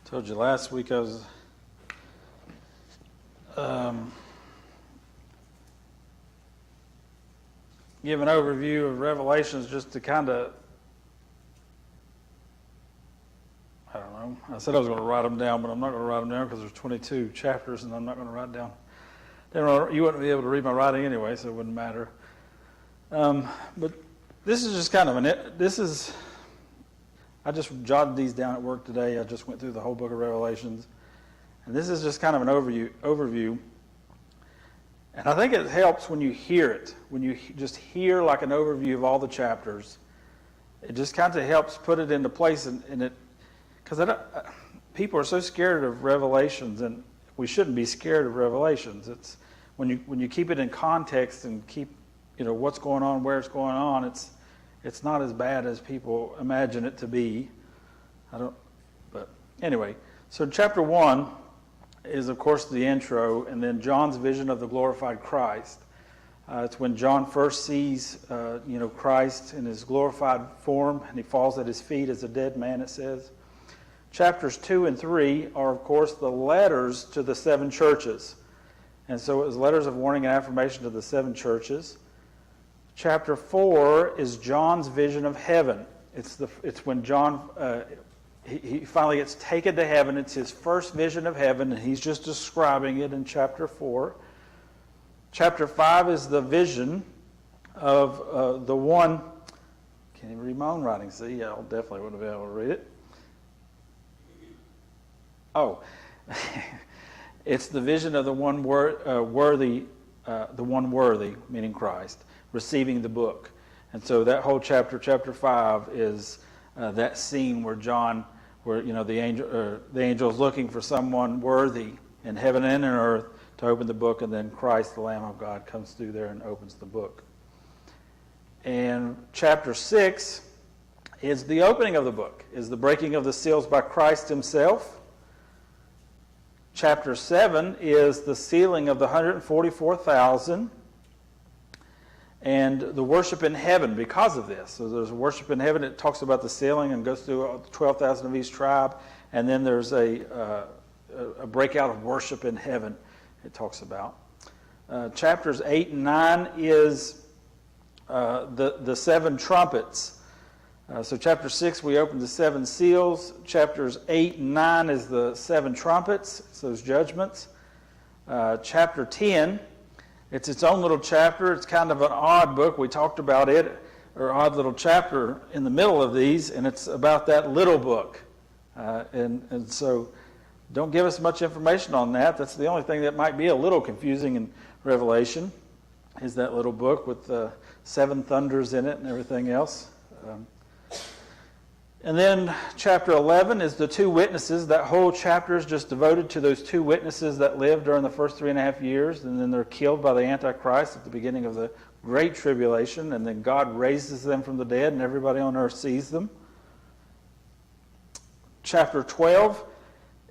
Told you last week I was give an overview of Revelations just to kind of, I don't know. I said I was going to write them down, but I'm not going to write them down because there's 22 chapters and I'm not going to write down. You wouldn't be able to read my writing anyway, so it wouldn't matter. But this is just kind of I just jotted these down at work today. I just went through the whole book of Revelations. And this is just kind of an overview. And I think it helps when you hear it, when you just hear like an overview of all the chapters. It just kind of helps put it into place. Because people are so scared of Revelations, and we shouldn't be scared of Revelations. It's when you keep it in context and keep what's going on, where it's going on. It's not as bad as people imagine it to be. But anyway, so chapter 1 is, of course, the intro, and then John's vision of the glorified Christ. It's when John first sees, Christ in his glorified form, and he falls at his feet as a dead man, it says. Chapters 2 and 3 are, of course, the letters to the 7 churches. And so it was letters of warning and affirmation to the 7 churches. Chapter 4 is John's vision of heaven. It's when John he finally gets taken to heaven. It's his first vision of heaven, and he's just describing it in chapter 4. Chapter 5 is the vision of the one. Can't even read my own writing. See, I definitely wouldn't be able to read it. Oh, it's the vision of the one worthy, meaning Christ, receiving the book. And so that whole chapter 5, is that scene where the angel is looking for someone worthy in heaven and in earth to open the book, and then Christ, the Lamb of God, comes through there and opens the book. And chapter 6 is the opening of the book, is the breaking of the seals by Christ himself. Chapter 7 is the sealing of the 144,000 and the worship in heaven because of this. So there's worship in heaven. It talks about the sealing and goes through 12,000 of each tribe. And then there's a breakout of worship in heaven it talks about. Chapters 8 and 9 is the 7 trumpets. So chapter 6, we open the 7 seals. Chapters 8 and 9 is the 7 trumpets. It's those judgments. Chapter 10, it's its own little chapter. It's kind of an odd book. We talked about it, or odd little chapter in the middle of these, and it's about that little book. And so don't give us much information on that. That's the only thing that might be a little confusing in Revelation, is that little book with the 7 thunders in it and everything else. And then chapter 11 is the 2 witnesses. That whole chapter is just devoted to those 2 witnesses that lived during the first 3.5 years, and then they're killed by the Antichrist at the beginning of the Great Tribulation, and then God raises them from the dead, and everybody on earth sees them. Chapter 12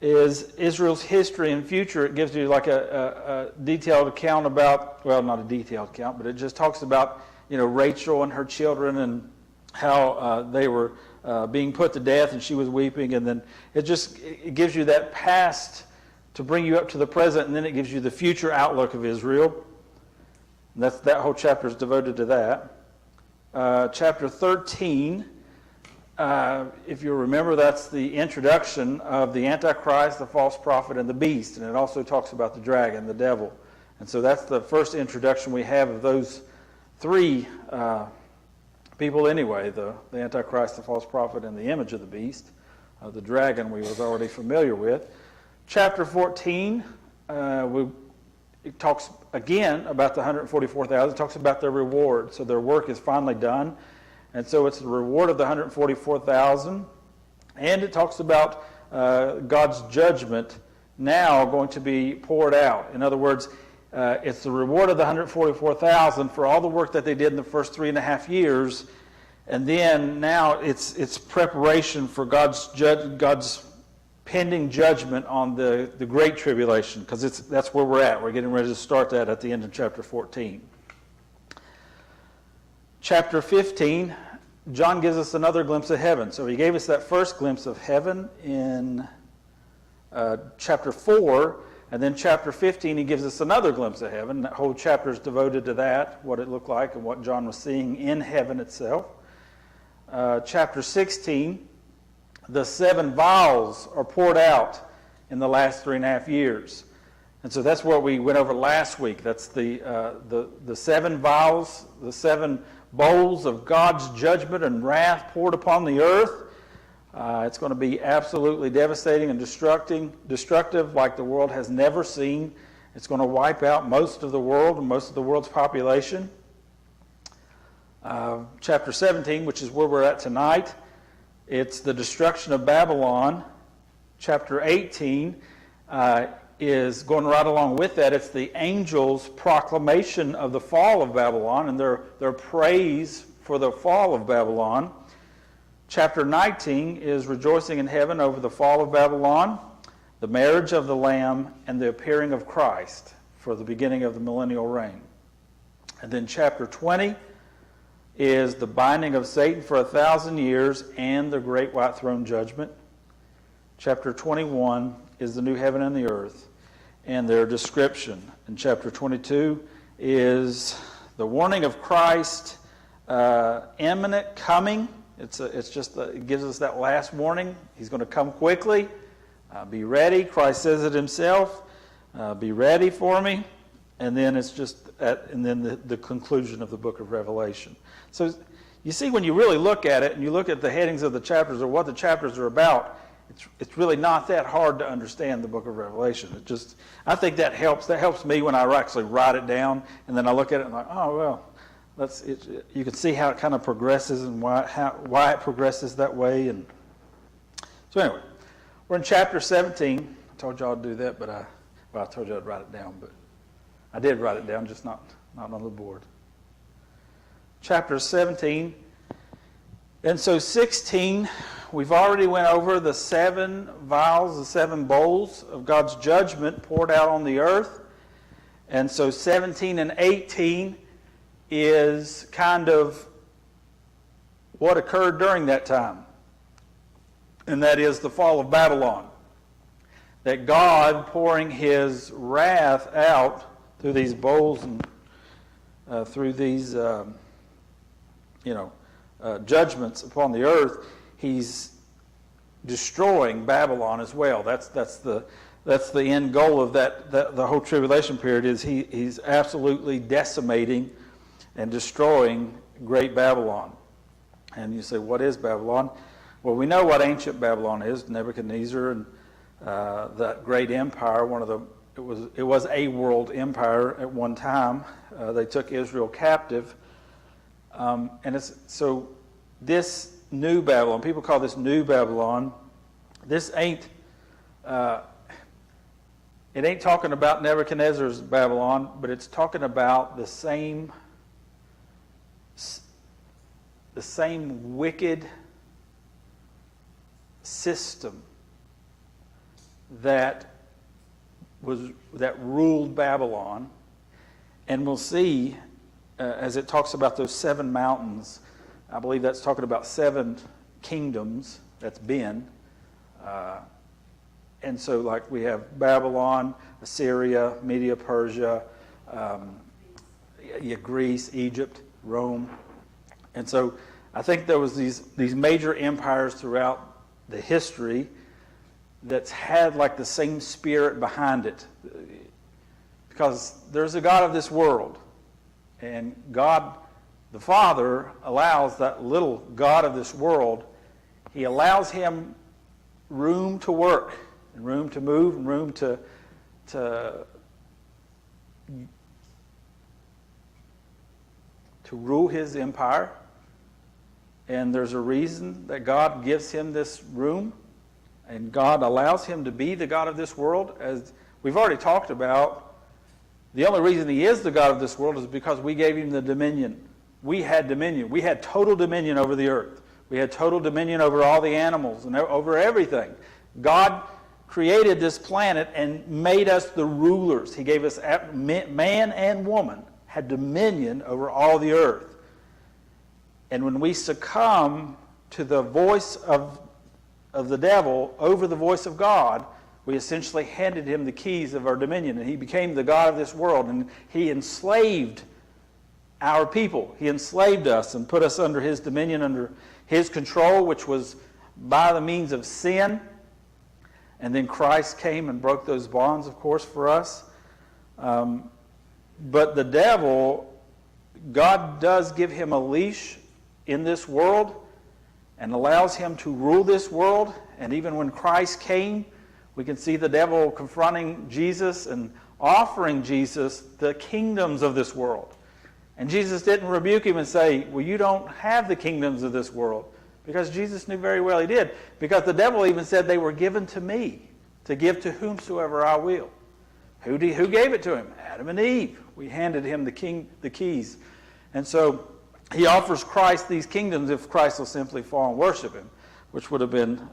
is Israel's history and future. It gives you like a detailed account about, well, not a detailed account, but it just talks about, Rachel and her children and how they were being put to death, and she was weeping, and then it gives you that past to bring you up to the present, and then it gives you the future outlook of Israel. And that whole chapter is devoted to that. Chapter 13, if you remember, that's the introduction of the Antichrist, the false prophet, and the beast, and it also talks about the dragon, the devil. And so that's the first introduction we have of those 3 people anyway, the Antichrist, the false prophet, and the image of the beast. The dragon we was already familiar with. Chapter 14, it talks again about the 144,000. It talks about their reward. So their work is finally done. And so it's the reward of the 144,000. And it talks about God's judgment now going to be poured out. In other words, it's the reward of the 144,000 for all the work that they did in the first 3.5 years, and then now it's preparation for God's pending judgment on the Great Tribulation, because that's where we're at. We're getting ready to start that at the end of chapter 14. Chapter 15, John gives us another glimpse of heaven. So he gave us that first glimpse of heaven in chapter 4, and then chapter 15, he gives us another glimpse of heaven. That whole chapter is devoted to that, what it looked like and what John was seeing in heaven itself. Chapter 16, the 7 vials are poured out in the last 3.5 years. And so that's what we went over last week. That's the 7 vials, the 7 bowls of God's judgment and wrath poured upon the earth. It's going to be absolutely devastating and destructive like the world has never seen. It's going to wipe out most of the world and most of the world's population. Chapter 17, which is where we're at tonight, it's the destruction of Babylon. Chapter 18 is going right along with that. It's the angels' proclamation of the fall of Babylon and their praise for the fall of Babylon. Chapter 19 is rejoicing in heaven over the fall of Babylon, the marriage of the Lamb, and the appearing of Christ for the beginning of the millennial reign. And then chapter 20 is the binding of Satan for 1,000 years and the great white throne judgment. Chapter 21 is the new heaven and the earth and their description. And chapter 22 is the warning of Christ, imminent coming. It gives us that last warning. He's going to come quickly. Be ready. Christ says it himself. Be ready for me. And then it's the conclusion of the book of Revelation. So you see, when you really look at it and you look at the headings of the chapters or what the chapters are about, it's really not that hard to understand the book of Revelation. I think that helps. That helps me when I actually write it down and then I look at it and I'm like, oh well. You can see how it kind of progresses and why it progresses that way. And so anyway, we're in chapter 17. I told you I'd do that, but I told you I'd write it down, but I did write it down, just not on the board. Chapter 17. And so 16, we've already went over the 7 vials, the 7 bowls of God's judgment poured out on the earth. And so 17 and 18 is kind of what occurred during that time. And that is the fall of Babylon. That God pouring his wrath out through these bowls and through these judgments upon the earth, he's destroying Babylon as well. That's the end goal of the whole tribulation period, is he's absolutely decimating and destroying great Babylon. And you say, what is Babylon? Well, we know what ancient Babylon is. Nebuchadnezzar and that great empire, it was a world empire at one time. They took Israel captive. So this new Babylon, people call this new Babylon, this ain't, it ain't talking about Nebuchadnezzar's Babylon, but it's talking about the same wicked system that ruled Babylon. And we'll see as it talks about those 7 mountains, I believe that's talking about 7 kingdoms that's been. And so like we have Babylon, Assyria, Media, Persia, Greece, Egypt, Rome. And so I think there was these major empires throughout the history that's had like the same spirit behind it. Because there's a God of this world. And God, the Father, allows that little God of this world, he allows him room to work, and room to move, and room to rule his empire. And there's a reason that God gives him this room, and God allows him to be the God of this world. As we've already talked about, the only reason he is the God of this world is because we gave him the dominion. We had dominion. We had total dominion over the earth. We had total dominion over all the animals and over everything. God created this planet and made us the rulers. He gave us, man and woman had dominion over all the earth. And when we succumb to the voice of the devil over the voice of God, we essentially handed him the keys of our dominion, and he became the God of this world, and he enslaved our people. He enslaved us and put us under his dominion, under his control, which was by the means of sin. And then Christ came and broke those bonds, of course, for us. But the devil, God does give him a leash in this world and allows him to rule this world. And even when Christ came, we can see the devil confronting Jesus and offering Jesus the kingdoms of this world. And Jesus didn't rebuke him and say, well, you don't have the kingdoms of this world. Because Jesus knew very well he did. Because the devil even said they were given to me to give to whomsoever I will. Who gave it to him? Adam and Eve. We handed him the keys. And so he offers Christ these kingdoms if Christ will simply fall and worship him, which would have been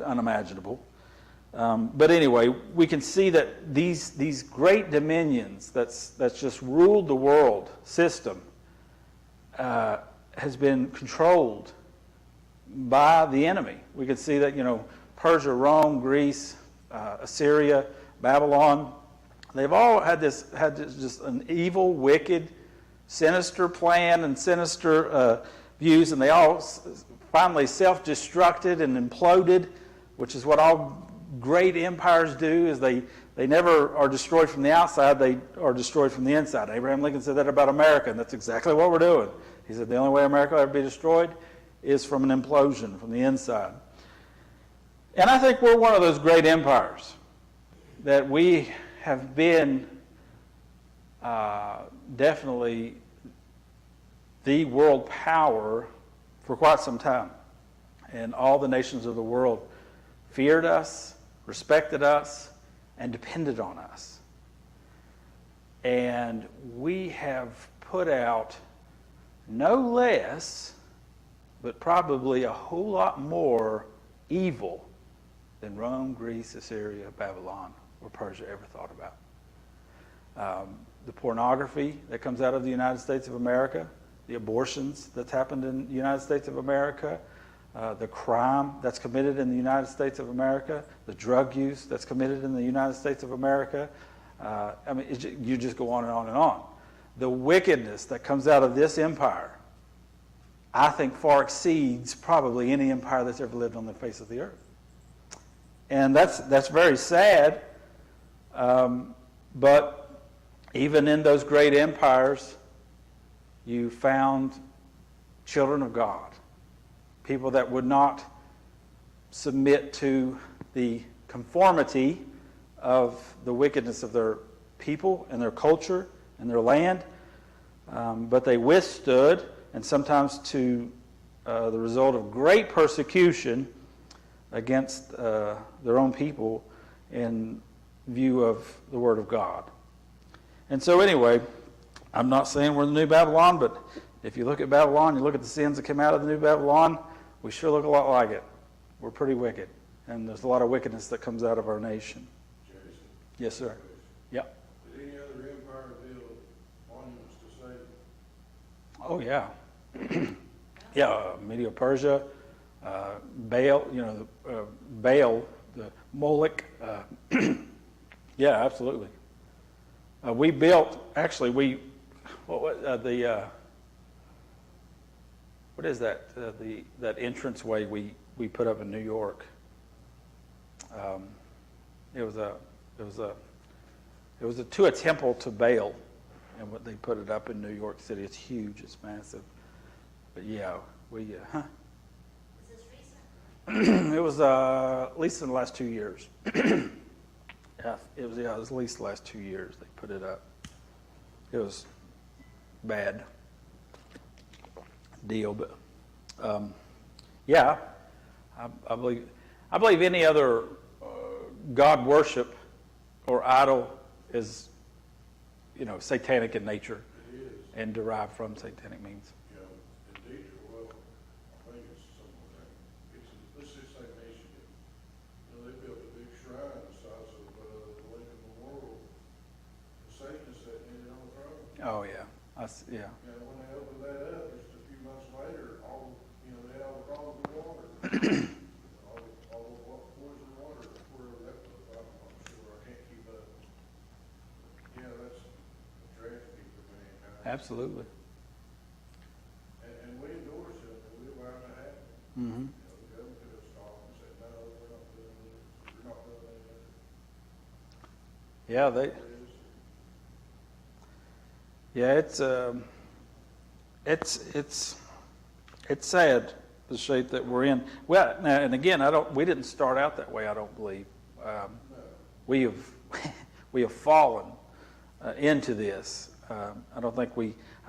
unimaginable. But anyway, we can see that these great dominions that's just ruled the world system has been controlled by the enemy. We can see that, Persia, Rome, Greece, Assyria, Babylon, they've all had just an evil, wicked, sinister plan and sinister views, and they all finally self-destructed and imploded, which is what all great empires do, is they never are destroyed from the outside, they are destroyed from the inside. Abraham Lincoln said that about America, and that's exactly what we're doing. He said the only way America will ever be destroyed is from an implosion from the inside. And I think we're one of those great empires, that we have been definitely the world power for quite some time. And all the nations of the world feared us, respected us, and depended on us. And we have put out no less, but probably a whole lot more evil than Rome, Greece, Assyria, Babylon, or Persia ever thought about. The pornography that comes out of the United States of America, the abortions that's happened in the United States of America, the crime that's committed in the United States of America, the drug use that's committed in the United States of America. You just go on and on and on. The wickedness that comes out of this empire, I think, far exceeds probably any empire that's ever lived on the face of the earth. And that's very sad. But even in those great empires, you found children of God, people that would not submit to the conformity of the wickedness of their people and their culture and their land, but they withstood, and sometimes to the result of great persecution against their own people in view of the Word of God. And so anyway, I'm not saying we're the new Babylon, but if you look at Babylon, you look at the sins that came out of the new Babylon, we sure look a lot like it. We're pretty wicked. And there's a lot of wickedness that comes out of our nation. Jason. Yes, sir. Yep. Did any other empire build monuments to Satan? Oh, yeah. Yeah, Medo-Persia, Baal, Baal, the Moloch. Yeah, absolutely. We built, actually, what is that? That entranceway we put up in New York. It was to a temple to Baal, and what they put it up in New York City. It's huge. It's massive. But yeah, Was this recent? It was at least in the last 2 years. Yeah, it was at least the last 2 years they put it up. It was bad deal, but yeah, I believe any other God worship or idol is, satanic in nature. It is. And derived from satanic means. Indeed, well, I think it's something like that. Let's just say Michigan. They built a big shrine the size of the Lincoln Memorial. Satan is sitting in it on the throne. Oh yeah, yeah. And when they opened that up, just a few months later, they had all the problems with water. all the absolutely. And we endorse it, and we allow it to happen. Mm-hmm. The government could have stopped and said, no, we're not doing this, we're not doing anything. Yeah, it's sad, the shape that we're in. Well, now, and again, we didn't start out that way, I don't believe. We have we have fallen into this. I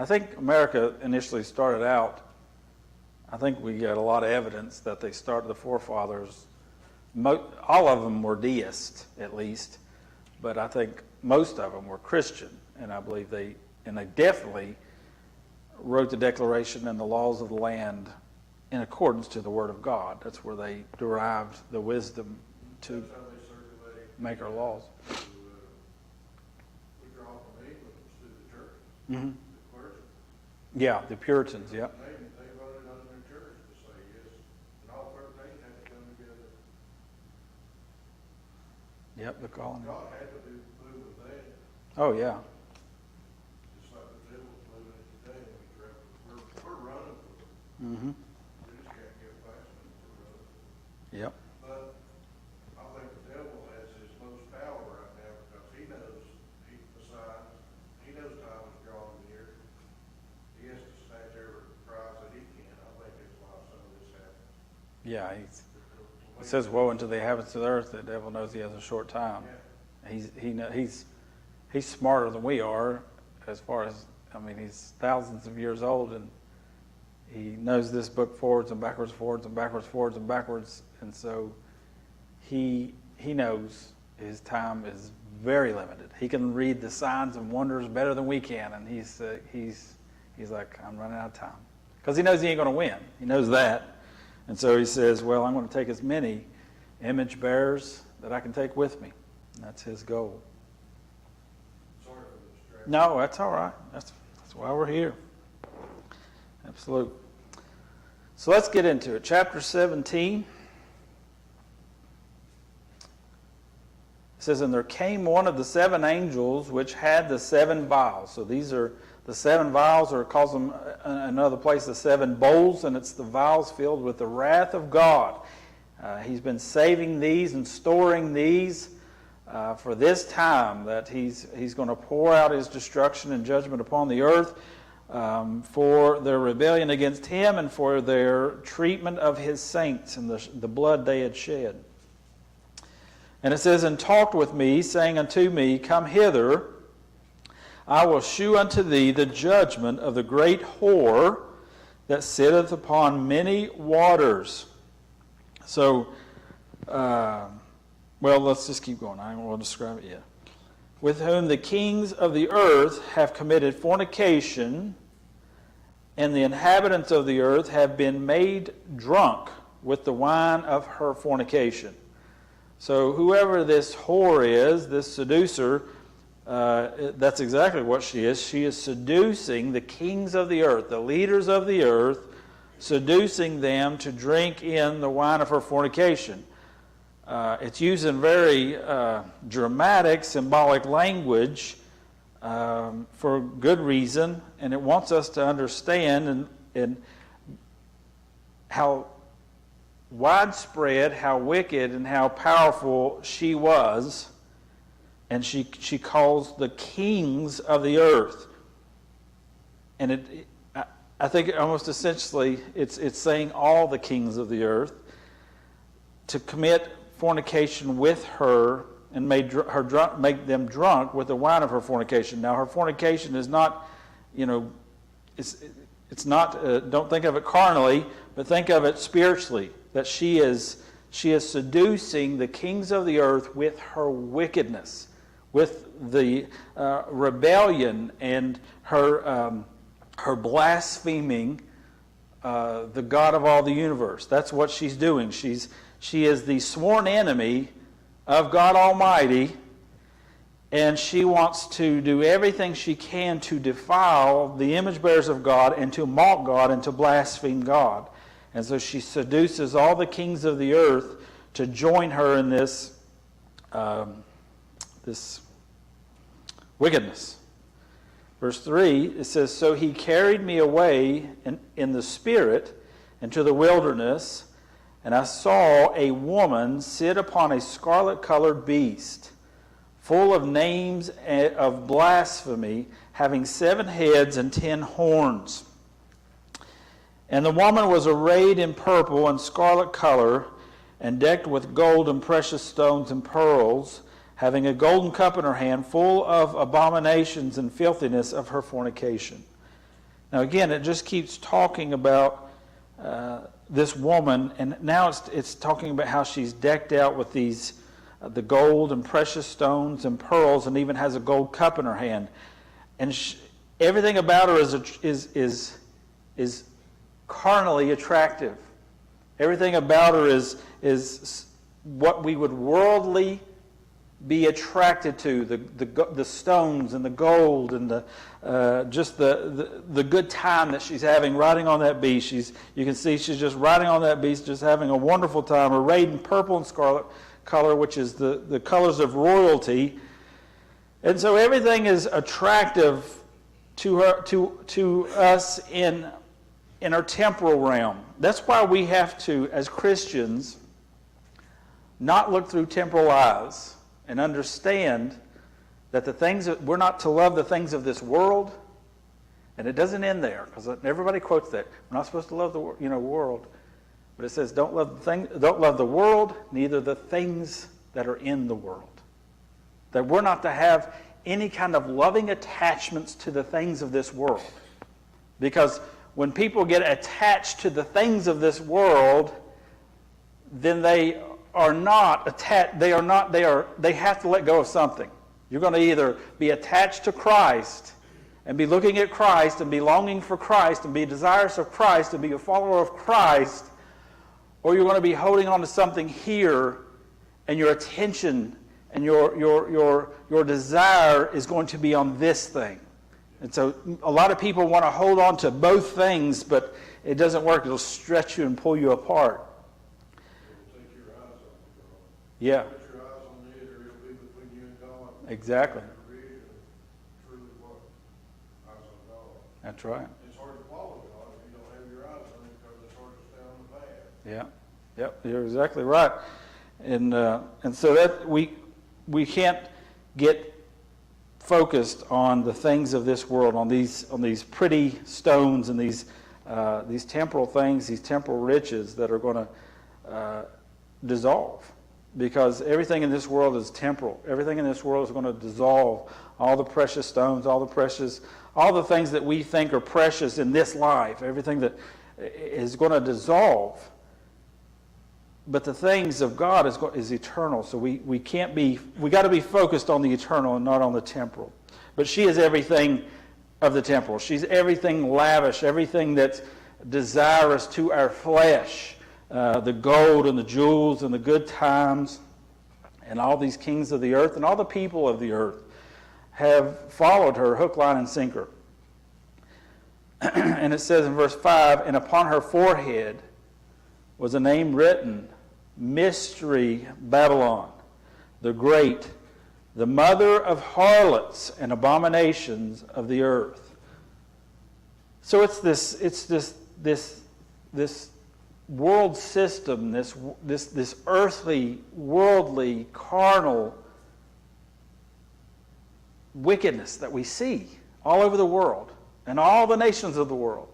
think America initially started out, I think we got a lot of evidence that the forefathers, all of them were deists, at least, but I think most of them were Christian, and I believe they definitely wrote the Declaration and the laws of the land in accordance to the Word of God. That's where they derived the wisdom to That's how they circulate. make our laws. We draw from England to the church, Mm-hmm. the clergy. Yeah, the Puritans, yeah. They voted on their church to say yes, and all 13 had to come together. Yep, the colony. God had to do with that, Oh, yeah. just like the devil's moving it today, and we're running for it. Mm-hmm. We just can't get past it, we're running for it. Yep. But I think the devil has his most power right now because he knows, he knows time is drawing near. He has to snatch every prize that he can. I think that's why some of this happens. Yeah, it says, "Woe unto the inhabitants of the earth." The devil knows he has a short time. Yeah. He's smarter than we are, as far as, I mean, he's thousands of years old, and he knows this book forwards and backwards, forwards and backwards, forwards and backwards, and so he knows his time is very limited. He can read the signs and wonders better than we can, and he's like, I'm running out of time, because he knows he ain't going to win. He knows that. And so he says, well, I'm going to take as many image bearers that I can take with me. And that's his goal. Sorry for the distraction. No, that's all right. That's why we're here. Absolutely. So let's get into it. Chapter 17. It says, and there came one of the 7 angels which had the 7 vials. So these are the 7 vials, or it calls them another place the 7 bowls, and it's the vials filled with the wrath of God. He's been saving these and storing these for this time, that he's going to pour out his destruction and judgment upon the earth for their rebellion against him and for their treatment of his saints and the blood they had shed. And it says, and talked with me, saying unto me, come hither, I will shew unto thee the judgment of the great whore that sitteth upon many waters. So, well, let's just keep going. I won't describe it yet. With whom the kings of the earth have committed fornication, and the inhabitants of the earth have been made drunk with the wine of her fornication. So whoever this whore is, this seducer, that's exactly what she is. She is seducing the kings of the earth, the leaders of the earth, seducing them to drink in the wine of her fornication. It's used in very dramatic, symbolic language for good reason, and it wants us to understand and how widespread, how wicked, and how powerful she was. And she calls the kings of the earth. And I think almost essentially it's saying all the kings of the earth to commit fornication with her and make them drunk with the wine of her fornication. Now her fornication is not, it's not, don't think of it carnally, but think of it spiritually, that she is seducing the kings of the earth with her wickedness, with the rebellion and her blaspheming the God of all the universe. That's what she's doing. She is the sworn enemy of God Almighty, and she wants to do everything she can to defile the image bearers of God and to mock God and to blaspheme God. And so she seduces all the kings of the earth to join her in this wickedness. Verse 3, it says, "So he carried me away in the spirit into the wilderness, and I saw a woman sit upon a scarlet-colored beast, full of names of blasphemy, having 7 heads and 10 horns. And the woman was arrayed in purple and scarlet color, and decked with gold and precious stones and pearls, having a golden cup in her hand, full of abominations and filthiness of her fornication." Now again, it just keeps talking about this woman, and now it's talking about how she's decked out with these the gold and precious stones and pearls, and even has a gold cup in her hand. And everything about her is carnally attractive. Everything about her is what we would worldly be attracted to, the stones and the gold and just the good time that she's having riding on that beast. You can see she's just riding on that beast, just having a wonderful time, arrayed in purple and scarlet color, which is the colors of royalty. And so everything is attractive to her, to us in our temporal realm. That's why we have to, as Christians, not look through temporal eyes and understand that the things that we're not to love the things of this world, and it doesn't end there, because everybody quotes that. We're not supposed to love the world, but it says don't love the world, neither the things that are in the world. That we're not to have any kind of loving attachments to the things of this world, because when people get attached to the things of this world, then they are not attached. They have to let go of something. You're going to either be attached to Christ and be looking at Christ and be longing for Christ and be desirous of Christ and be a follower of Christ, or you're going to be holding on to something here, and your attention and your desire is going to be on this thing. And so a lot of people want to hold on to both things, but it doesn't work. It'll stretch you and pull you apart. It'll take your eyes off of God. Yeah, Put your eyes on it, or it'll be between you and God. exactly. Your vision, truly what? Eyes on God. That's right. It's hard to follow God if you don't have your eyes on Him, because it's hard to stay on the path. Yeah, yep, you're exactly right. And so that we can't get focused on the things of this world, on these pretty stones and these temporal things, these temporal riches that are going to dissolve, because everything in this world is temporal. Everything in this world is going to dissolve. All the precious stones, all the things that we think are precious in this life, everything that is going to dissolve. But the things of God is eternal, so we got to be focused on the eternal and not on the temporal. But she is everything of the temporal. She's everything lavish, everything that's desirous to our flesh, the gold and the jewels and the good times, and all these kings of the earth and all the people of the earth have followed her hook, line, and sinker. And it says in verse 5, "And upon her forehead was a name written, Mystery Babylon, the Great, the mother of harlots and abominations of the earth." So it's this world system, this earthly, worldly, carnal wickedness that we see all over the world and all the nations of the world.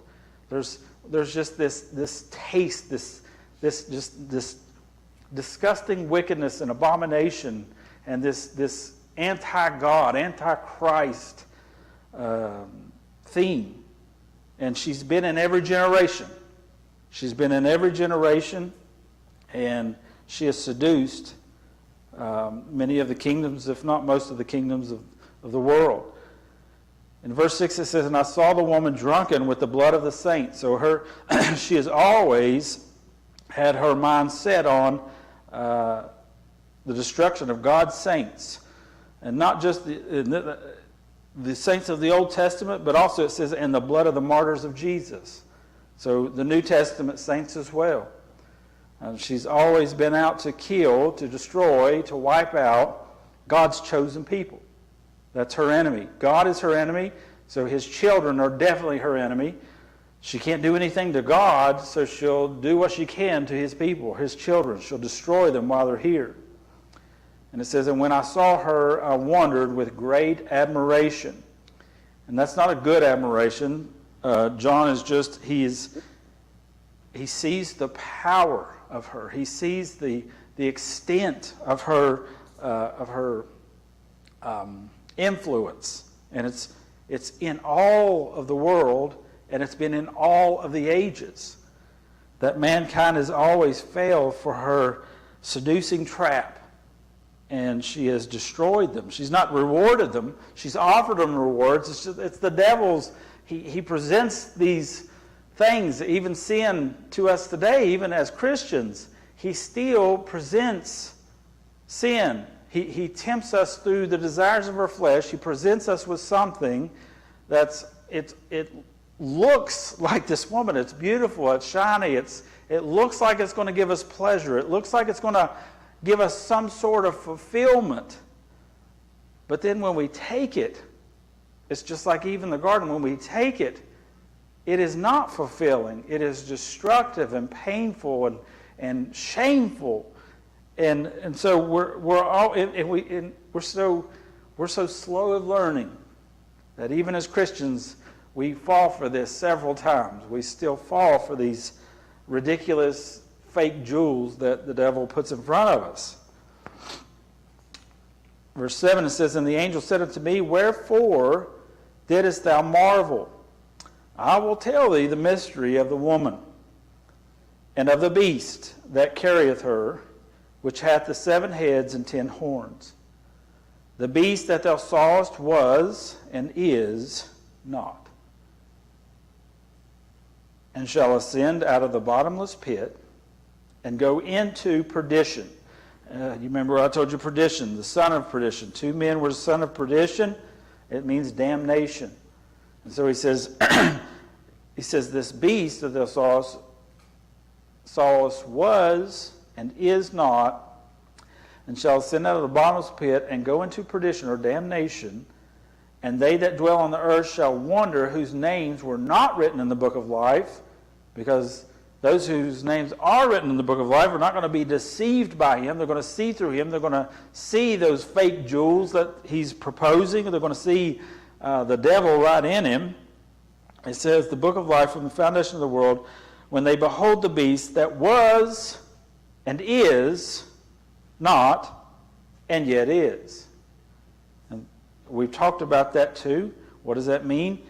There's just this taste, this disgusting wickedness and abomination, and this anti-God, anti-Christ theme. And she's been in every generation. She's been in every generation, and she has seduced many of the kingdoms, if not most of the kingdoms of the world. In verse 6 it says, "And I saw the woman drunken with the blood of the saints." So she has always had her mind set on the destruction of God's saints. And not just the saints of the Old Testament, but also it says, "and the blood of the martyrs of Jesus." So the New Testament saints as well. She's always been out to kill, to destroy, to wipe out God's chosen people. That's her enemy. God is her enemy. So his children are definitely her enemy. She can't do anything to God, so she'll do what she can to his people, his children. She'll destroy them while they're here. And it says, and when I saw her, I wondered with great admiration. And that's not a good admiration. John is just, he sees the power of her. He sees the extent of her influence. And it's in all of the world, and it's been in all of the ages, that mankind has always failed for her seducing trap. And she has destroyed them. She's not rewarded them. She's offered them rewards. It's the devil's. He presents these things, even sin to us today, even as Christians. He still presents sin. He tempts us through the desires of our flesh. He presents us with something it looks like this woman. It's beautiful. It's shiny. It looks like it's going to give us pleasure. It looks like it's going to give us some sort of fulfillment. But then when we take it, it's just like even the garden. When we take it, it is not fulfilling. It is destructive and painful and shameful. And so we're so slow of learning that even as Christians, we fall for this several times. We still fall for these ridiculous fake jewels that the devil puts in front of us. Verse 7, it says, and the angel said unto me, wherefore didst thou marvel? I will tell thee the mystery of the woman, and of the beast that carrieth her, which hath the 7 heads and 10 horns. The beast that thou sawest was and is not, and shall ascend out of the bottomless pit, and go into perdition. You remember I told you perdition, the son of perdition. 2 men were the son of perdition. It means damnation. And so he says, this beast that thou sawest was and is not, and shall ascend out of the bottomless pit, and go into perdition or damnation. And they that dwell on the earth shall wonder, whose names were not written in the book of life, because those whose names are written in the book of life are not going to be deceived by him. They're going to see through him. They're going to see those fake jewels that he's proposing. They're going to see the devil right in him. It says, the book of life from the foundation of the world, when they behold the beast that was and is not and yet is. And we've talked about that too. What does that mean?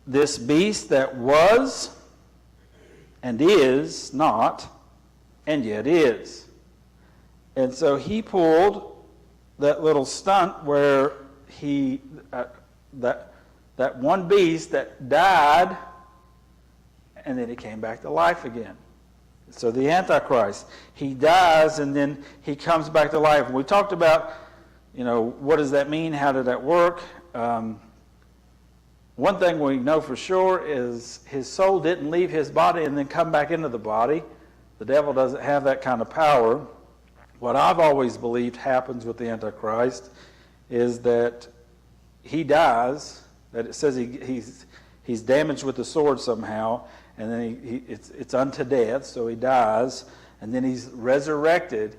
This beast that was and is not, and yet is. And so he pulled that little stunt where that one beast that died, and then he came back to life again. So the Antichrist, he dies and then he comes back to life. And we talked about, what does that mean? How did that work? One thing we know for sure is his soul didn't leave his body and then come back into the body. The devil doesn't have that kind of power. What I've always believed happens with the Antichrist is that he dies, that it says he's damaged with the sword somehow, and then it's unto death, so he dies, and then he's resurrected.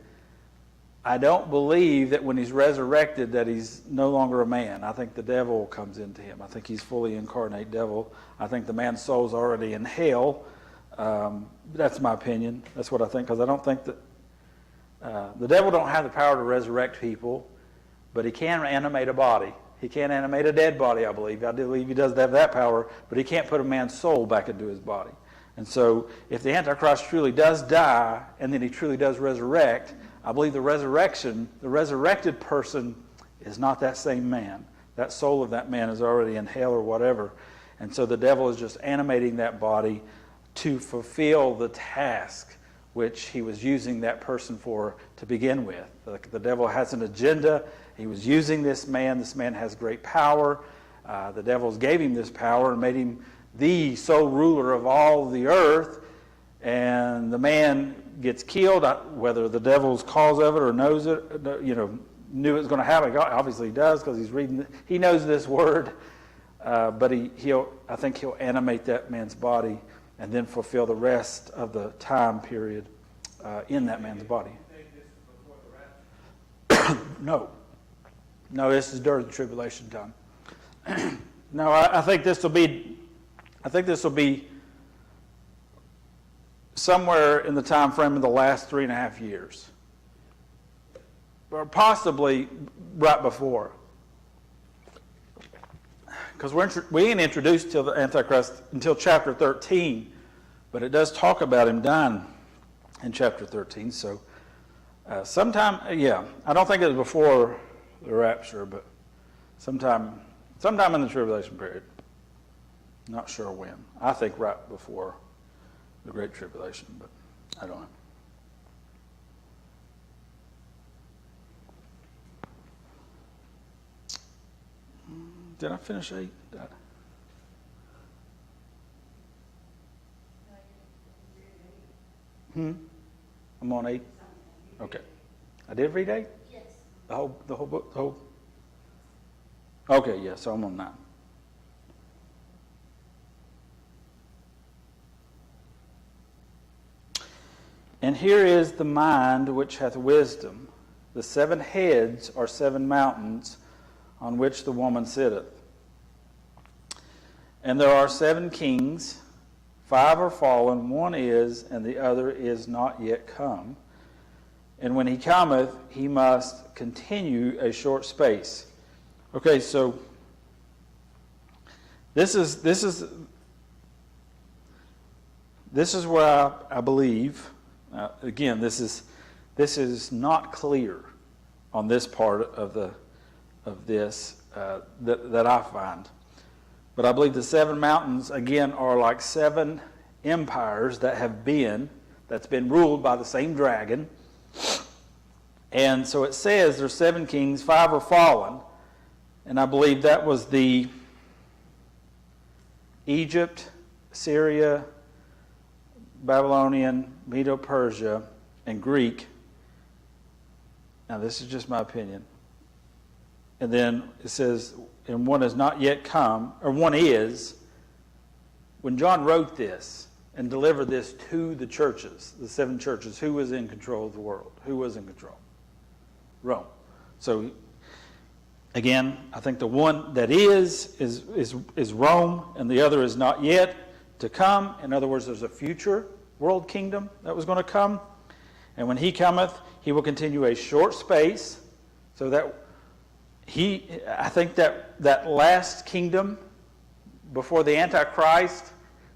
I don't believe that when he's resurrected that he's no longer a man. I think the devil comes into him. I think he's fully incarnate devil. I think the man's soul's already in hell. That's my opinion. That's what I think, because I don't think that the devil don't have the power to resurrect people, but he can animate a body. He can't animate a dead body, I believe. I do believe he does have that power, but he can't put a man's soul back into his body. And so if the Antichrist truly does die and then he truly does resurrect, I believe the resurrected person is not that same man. That soul of that man is already in hell or whatever. And so the devil is just animating that body to fulfill the task which he was using that person for to begin with. The devil has an agenda. He was using this man. This man has great power. The devil gave him this power and made him the sole ruler of all the earth. And the man gets killed, whether the devil's cause of it or knows it, knew it was going to happen. Obviously he does, because he knows this word. but I think he'll animate that man's body and then fulfill the rest of the time period in that man's body. No, this is during the tribulation time. No, I think this will be somewhere in the time frame of the last 3.5 years, or possibly right before, because we ain't introduced to the Antichrist until chapter 13, but it does talk about him dying in chapter 13. So sometime, I don't think it was before the rapture, but sometime in the tribulation period. Not sure when. I think right before the Great Tribulation, but I don't know. Did I finish 8? I'm on 8? Okay. I did read 8? Yes. The whole book? Okay, yeah, so I'm on 9. And here is the mind which hath wisdom. The 7 heads are 7 mountains on which the woman sitteth. And there are 7 kings, 5 are fallen, 1 is, and the other is not yet come. And when he cometh, he must continue a short space. Okay, so this is where I believe. Again, this is not clear on this part of this that I find. But I believe the 7 mountains, again, are like 7 empires that's been ruled by the same dragon. And so it says there's 7 kings, 5 are fallen. And I believe that was the Egypt, Syria, Babylonian, Medo-Persia, and Greek. Now this is just my opinion. And then it says, and 1 has not yet come, or 1 is. When John wrote this and delivered this to the churches, the 7 churches, who was in control of the world? Who was in control? Rome. So again, I think the one that is Rome, and the other is not yet to come. In other words, there's a future world kingdom that was going to come. And when he cometh, he will continue a short space, so that I think that last kingdom before the Antichrist,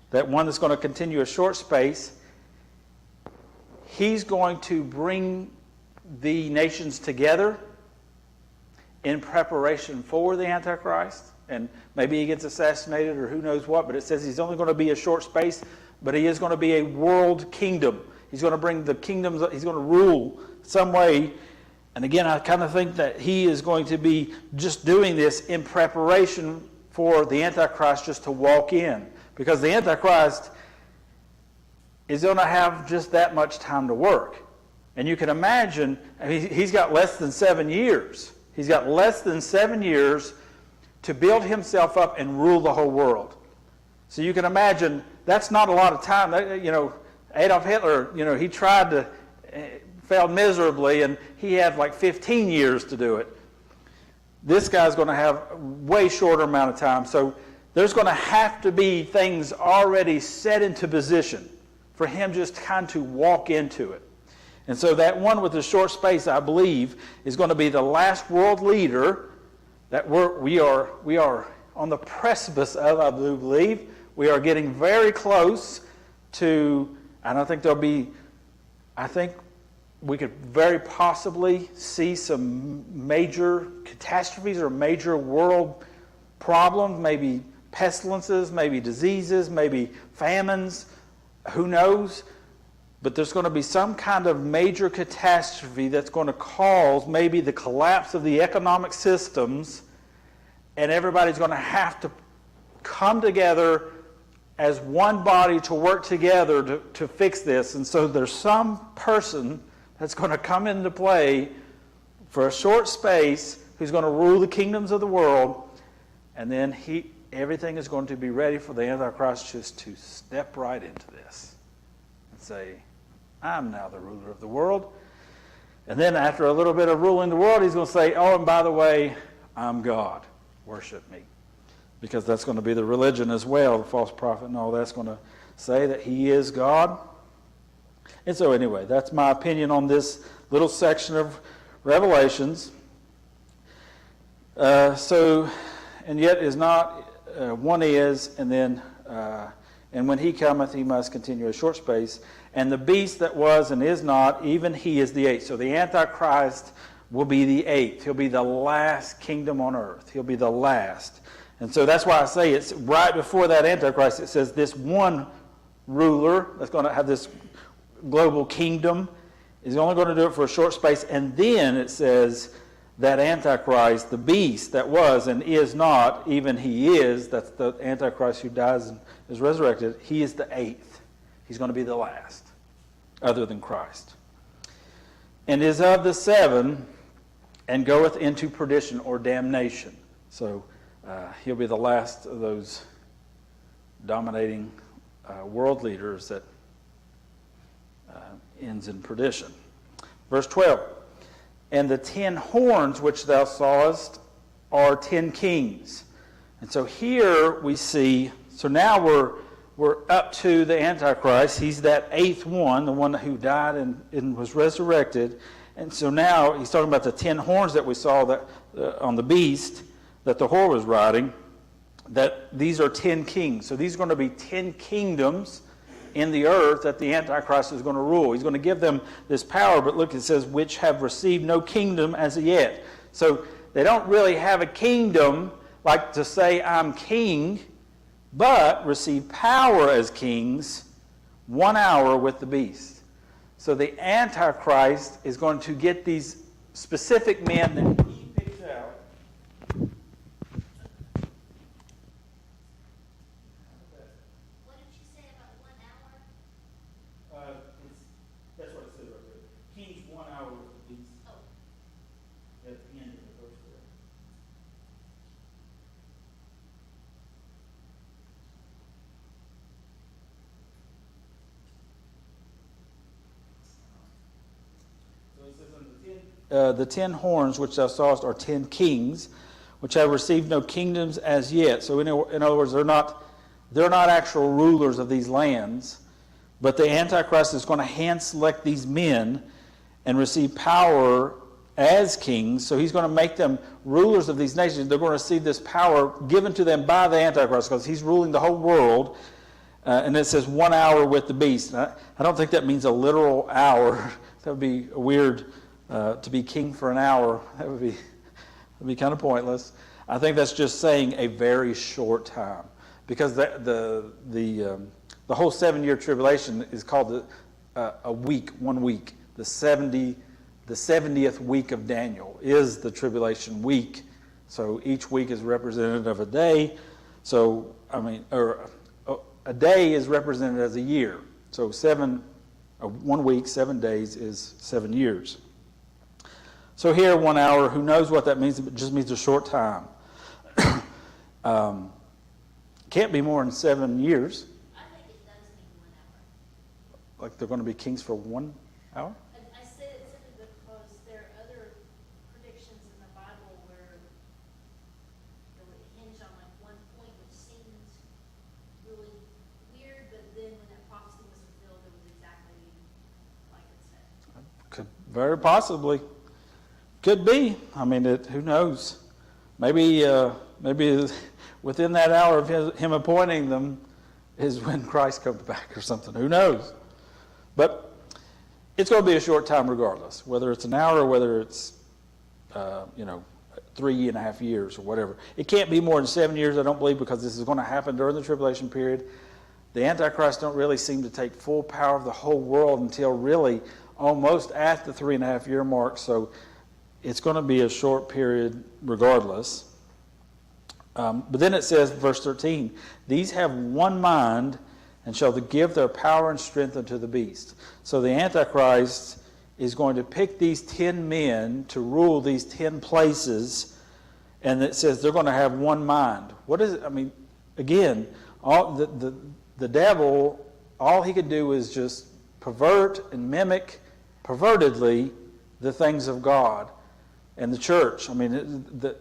that one that's going to continue a short space, he's going to bring the nations together in preparation for the Antichrist. And maybe he gets assassinated or who knows what, but it says he's only going to be a short space, but he is going to be a world kingdom. He's going to bring the kingdoms, he's going to rule some way. And again, I kind of think that he is going to be just doing this in preparation for the Antichrist just to walk in. Because the Antichrist is going to have just that much time to work. And you can imagine, he's got less than 7 years. He's got less than 7 years to build himself up and rule the whole world. So you can imagine, that's not a lot of time. Adolf Hitler, he tried to, failed miserably, and he had like 15 years to do it. This guy's going to have a way shorter amount of time. So there's going to have to be things already set into position for him just kind of to walk into it. And so that one with the short space, I believe, is going to be the last world leader that we are on the precipice of, I do believe. We are getting very close to, and I think we could very possibly see some major catastrophes or major world problems, maybe pestilences, maybe diseases, maybe famines, who knows? But there's going to be some kind of major catastrophe that's going to cause maybe the collapse of the economic systems, and everybody's going to have to come together as one body to work together to fix this. And so there's some person that's going to come into play for a short space who's going to rule the kingdoms of the world, and then everything is going to be ready for the Antichrist just to step right into this and say, I'm now the ruler of the world. And then after a little bit of ruling the world, he's going to say, oh, and by the way, I'm God. Worship me. Because that's going to be the religion as well. The false prophet and all that's going to say that he is God. And so anyway, that's my opinion on this little section of Revelations. And yet is not, one is, and then, and when he cometh, he must continue a short space. And the beast that was and is not, even he is the eighth. So the Antichrist will be the eighth. He'll be the last kingdom on earth. He'll be the last. And so that's why I say it's right before that Antichrist. It says this one ruler that's going to have this global kingdom is only going to do it for a short space. And then it says that Antichrist, the beast that was and is not, even he is, that's the Antichrist who dies and is resurrected, he is the eighth. He's going to be the last, other than Christ. And is of the seven, and goeth into perdition or damnation. So he'll be the last of those dominating world leaders that ends in perdition. Verse 12. And the 10 horns which thou sawest are 10 kings. And so here we see, so now we're up to the Antichrist. He's that eighth one, the one who died and was resurrected. And so now he's talking about the 10 horns that we saw that on the beast that the whore was riding, that these are 10 kings. So these are going to be 10 kingdoms in the earth that the Antichrist is going to rule. He's going to give them this power, but look, it says, which have received no kingdom as yet. So they don't really have a kingdom like to say, I'm king, but receive power as kings 1 hour with the beast. So the Antichrist is going to get these specific men that he picks out. What did you say about 1 hour? That's what it says right there. Kings 1 hour with the beast. Oh, At the end of the verse there. So it says, the 10 horns which thou sawest are 10 kings, which have received no kingdoms as yet. So in other words, they're not actual rulers of these lands, but the Antichrist is going to hand select these men and receive power as kings. So he's going to make them rulers of these nations. They're going to receive this power given to them by the Antichrist because he's ruling the whole world. And it says 1 hour with the beast. I don't think that means a literal hour. That would be weird to be king for an hour. That would be kind of pointless. I think that's just saying a very short time, because the whole 7-year tribulation is called a week, 1 week. The 70th week of Daniel is the tribulation week. So each week is representative of a day. So a day is represented as a year. So 1 week, 7 days is 7 years. So here, 1 hour, who knows what that means? It just means a short time. Can't be more than 7 years. I think it does mean 1 hour. Like they're going to be kings for 1 hour? I say it simply because there are other predictions in the Bible where it would hinge on like one point, which seems really weird, but then when that prophecy was fulfilled, it was exactly like it said. Could very possibly. Could be. I mean, who knows? Maybe within that hour of him appointing them is when Christ comes back or something. Who knows? But it's going to be a short time regardless, whether it's an hour or whether it's 3.5 years or whatever. It can't be more than 7 years, I don't believe, because this is going to happen during the tribulation period. The Antichrist don't really seem to take full power of the whole world until really almost at the 3.5 year mark. So it's going to be a short period regardless. But then it says, verse 13, these have one mind and shall give their power and strength unto the beast. So the Antichrist is going to pick these 10 men to rule these 10 places, And it says they're going to have one mind. What is it? I mean, again, all the devil, all he could do is just pervert and mimic pervertedly the things of God and the church. I mean, the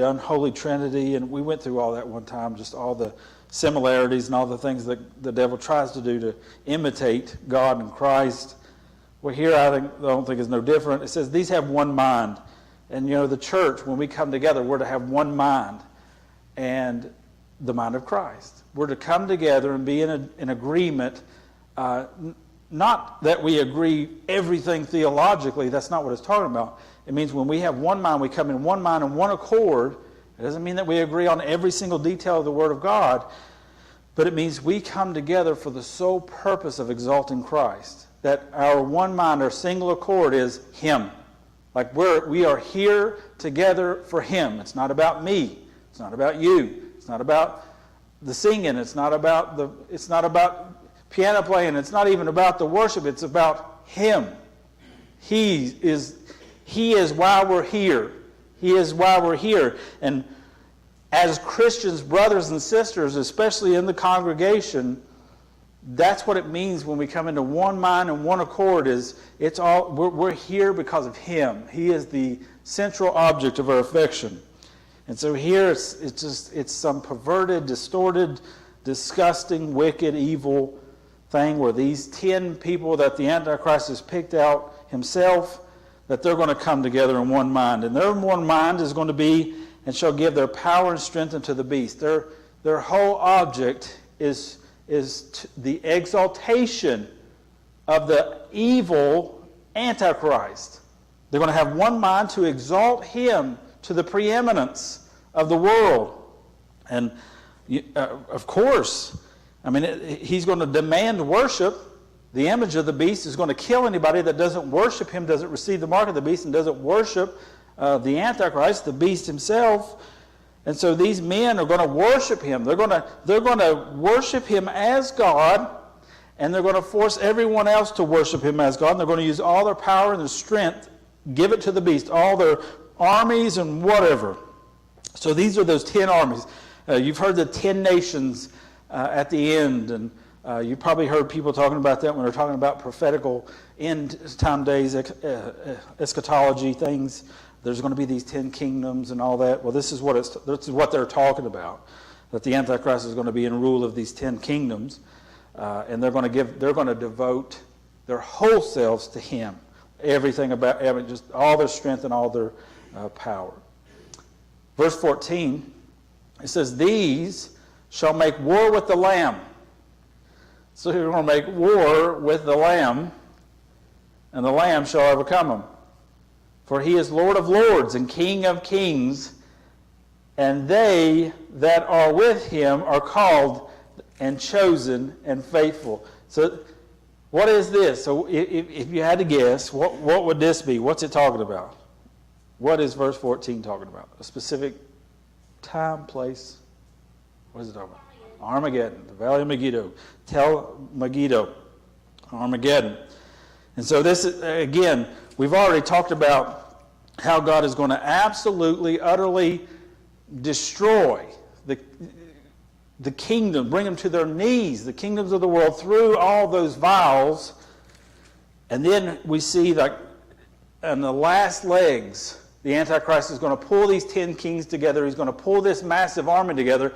unholy Trinity, and we went through all that one time, just all the similarities and all the things that the devil tries to do to imitate God and Christ. Well, here I don't think is no different. It says these have one mind. And, the church, when we come together, we're to have one mind, and the mind of Christ. We're to come together and be in agreement, not that we agree everything theologically. That's not what it's talking about. It means when we have one mind, we come in one mind and one accord. It doesn't mean that we agree on every single detail of the Word of God, but it means we come together for the sole purpose of exalting Christ. That our one mind, our single accord is Him. Like we are here together for Him. It's not about me. It's not about you. It's not about the singing. It's not about piano playing. It's not even about the worship. It's about Him. He is why we're here. He is why we're here. And as Christians, brothers and sisters, especially in the congregation, that's what it means when we come into one mind and one accord. We're here because of Him. He is the central object of our affection. And so here it's some perverted, distorted, disgusting, wicked, evil thing where these 10 people that the Antichrist has picked out himself, that they're going to come together in one mind. And their one mind is going to be, and shall give their power and strength unto the beast. Their whole object is the exaltation of the evil Antichrist. They're going to have one mind to exalt him to the preeminence of the world. And of course, he's going to demand worship. The image of the beast is going to kill anybody that doesn't worship him, doesn't receive the mark of the beast, and doesn't worship the Antichrist, the beast himself. And so these men are going to worship him. They're going to worship him as God, and they're going to force everyone else to worship him as God. And they're going to use all their power and their strength, give it to the beast, all their armies and whatever. So these are those 10 armies. You've heard the 10 nations at the end, and you've probably heard people talking about that when they're talking about prophetical end time days, eschatology things. There's going to be these 10 kingdoms and all that. Well, this is what they're talking about, that the Antichrist is going to be in rule of these 10 kingdoms, and they're going to devote their whole selves to him, everything about, just all their strength and all their power. Verse 14, it says, "These shall make war with the Lamb." So you're going to make war with the Lamb, and the Lamb shall overcome them. For he is Lord of lords and King of kings, and they that are with him are called and chosen and faithful. So what is this? So if you had to guess, what would this be? What's it talking about? What is verse 14 talking about? A specific time, place? What is it talking about? Armageddon, the Valley of Megiddo. Tell Megiddo, Armageddon. And so this is, again, we've already talked about how God is going to absolutely, utterly destroy the kingdom, bring them to their knees, the kingdoms of the world, through all those vials. And then we see, like, in the last legs, the Antichrist is going to pull these 10 kings together. He's going to pull this massive army together.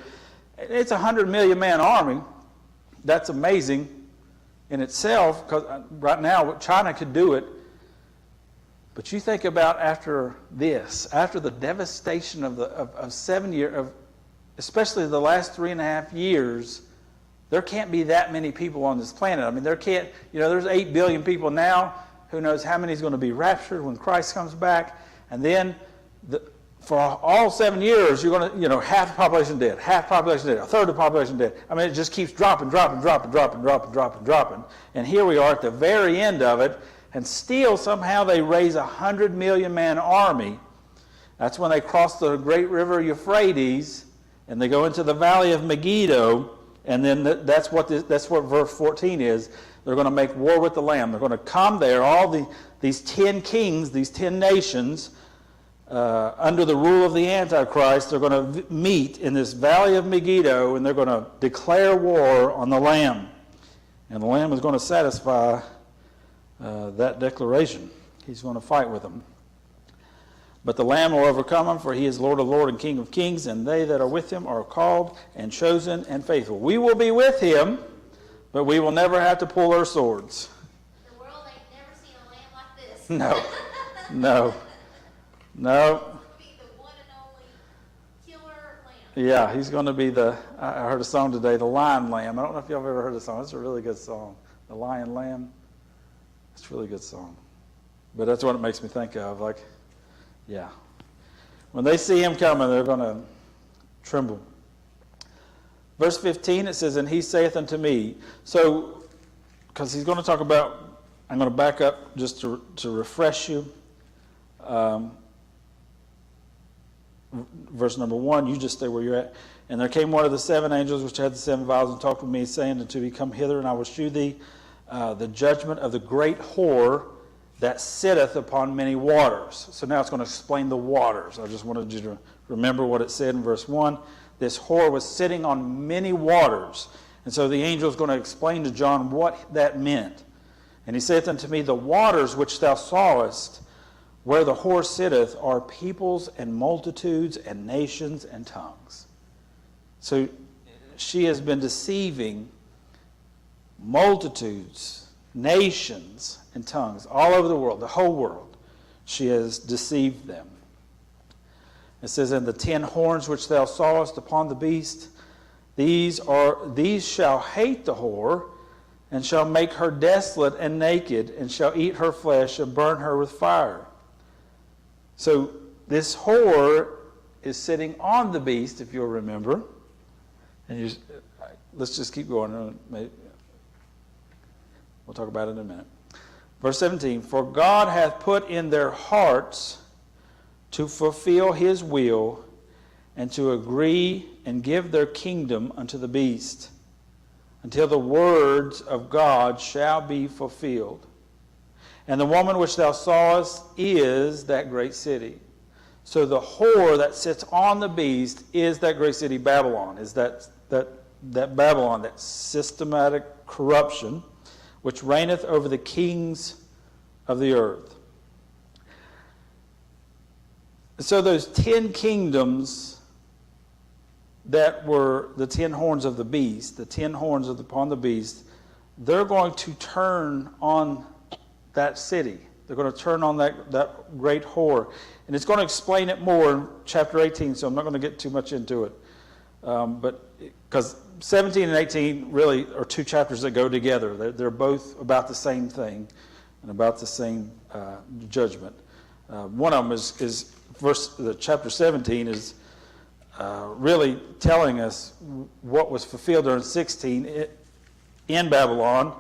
It's a 100 million man army. That's amazing in itself, because right now China could do it. But you think about after this, after the devastation of 7 years, especially the last 3.5 years, there can't be that many people on this planet. There can't, there's 8 billion people now. Who knows how many is going to be raptured when Christ comes back? And then for all 7 years, you're going to, half the population dead, half the population dead, a third of the population dead. It just keeps dropping. And here we are at the very end of it, and still somehow they raise 100 million man army. That's when they cross the great river Euphrates, and they go into the valley of Megiddo, and then that's what verse 14 is. They're going to make war with the Lamb. They're going to come there, these 10 kings, these 10 nations, under the rule of the Antichrist, they're going to meet in this valley of Megiddo, and they're going to declare war on the Lamb. And the Lamb is going to satisfy that declaration. He's going to fight with them. But the Lamb will overcome him, for he is Lord of lords and King of kings, and they that are with him are called and chosen and faithful. We will be with him, but we will never have to pull our swords. The world ain't never seen a lamb like this. No, no, no. Be the one and only killer lamb. Yeah, he's going to be I heard a song today, The Lion Lamb. I don't know if y'all have ever heard the song. It's a really good song. The Lion Lamb. It's a really good song. But that's what it makes me think of. Like, yeah. When they see him coming, they're going to tremble. Verse 15, it says, and he saith unto me. So, because he's going to talk about, I'm going to back up just to refresh you. Verse number 1, you just stay where you're at. And there came one of the 7 angels which had the 7 vials and talked with me, saying unto me, come hither, and I will shew thee the judgment of the great whore that sitteth upon many waters. So now it's going to explain the waters. I just wanted you to remember what it said in verse 1. This whore was sitting on many waters. And so the angel is going to explain to John what that meant. And he saith unto me, the waters which thou sawest, where the whore sitteth, are peoples and multitudes and nations and tongues. So she has been deceiving multitudes, nations, and tongues all over the world, the whole world. She has deceived them. It says, and the 10 horns which thou sawest upon the beast, these shall hate the whore, and shall make her desolate and naked, and shall eat her flesh and burn her with fire. So this whore is sitting on the beast, if you'll remember. And let's just keep going. We'll talk about it in a minute. Verse 17, for God hath put in their hearts to fulfill his will, and to agree and give their kingdom unto the beast, until the words of God shall be fulfilled. And the woman which thou sawest is that great city. So the whore that sits on the beast is that great city, Babylon, is that Babylon, that systematic corruption, which reigneth over the kings of the earth. So those 10 kingdoms that were the 10 horns of the beast, the 10 horns upon the beast, they're going to turn on that city. They're going to turn on that great whore. And it's going to explain it more in chapter 18, so I'm not going to get too much into it. But because 17 and 18 really are 2 chapters that go together. They're both about the same thing and about the same judgment. One of them is chapter 17 is really telling us what was fulfilled during 16 in Babylon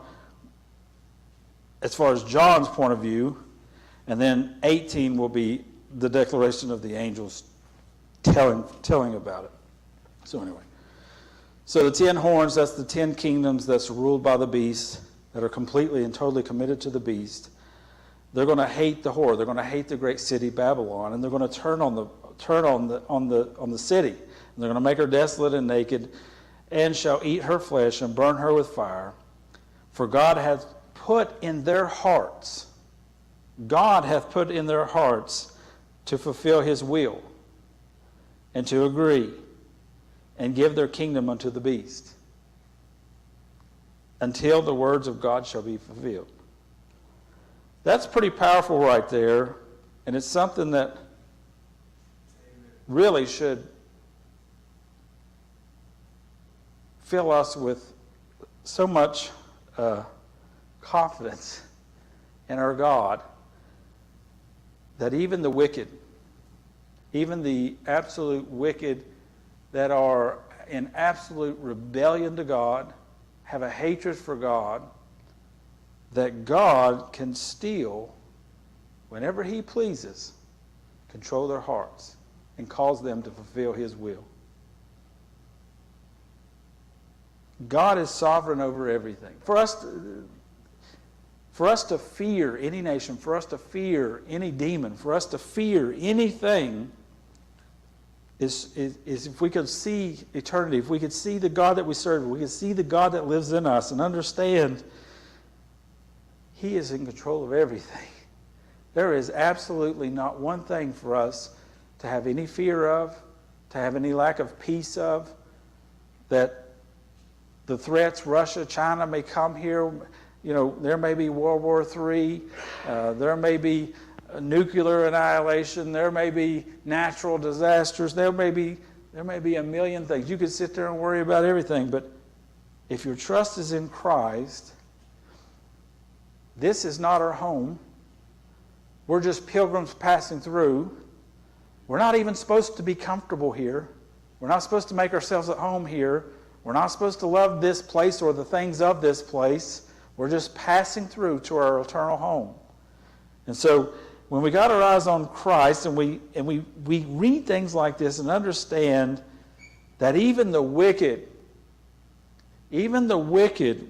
as far as John's point of view, and then 18 will be the declaration of the angels telling about it. So anyway, so the 10 horns, that's the 10 kingdoms that's ruled by the beast, that are completely and totally committed to the beast. They're going to hate the whore. They're going to hate the great city Babylon, and they're going to turn on the city. And they're going to make her desolate and naked, and shall eat her flesh and burn her with fire. For God hath put in their hearts, to fulfill his will, and to agree, and give their kingdom unto the beast, until the words of God shall be fulfilled. That's pretty powerful right there, and it's something that really should fill us with so much confidence in our God that even the wicked, even the absolute wicked that are in absolute rebellion to God, have a hatred for God, that God can still, whenever he pleases, control their hearts and cause them to fulfill his will. God is sovereign over everything. For us, For us to fear any nation, for us to fear any demon, for us to fear anything is if we could see eternity, if we could see the God that we serve, if we could see the God that lives in us and understand He is in control of everything. There is absolutely not one thing for us to have any fear of, to have any lack of peace of, that the threats, Russia, China may come here. You know, there may be World War III. There may be nuclear annihilation. There may be natural disasters. There may be a million things. You could sit there and worry about everything, but if your trust is in Christ, this is not our home. We're just pilgrims passing through. We're not even supposed to be comfortable here. We're not supposed to make ourselves at home here. We're not supposed to love this place or the things of this place. We're just passing through to our eternal home. And so when we got our eyes on Christ and we read things like this and understand that even the wicked,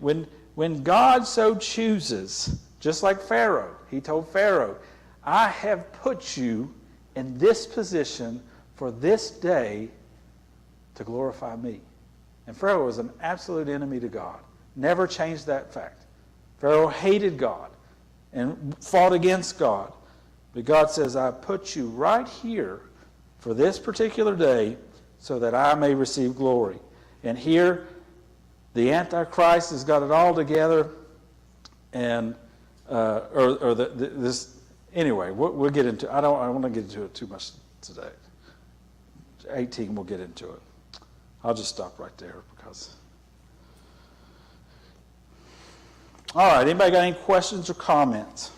when God so chooses, just like Pharaoh, he told Pharaoh, I have put you in this position for this day to glorify me. And Pharaoh was an absolute enemy to God. Never changed that fact. Pharaoh hated God and fought against God. But God says, I put you right here for this particular day so that I may receive glory. And here, the Antichrist has got it all together. And, anyway, we'll get into it. I don't want to get into it too much today. 18, we'll get into it. I'll just stop right there because... All right, anybody got any questions or comments?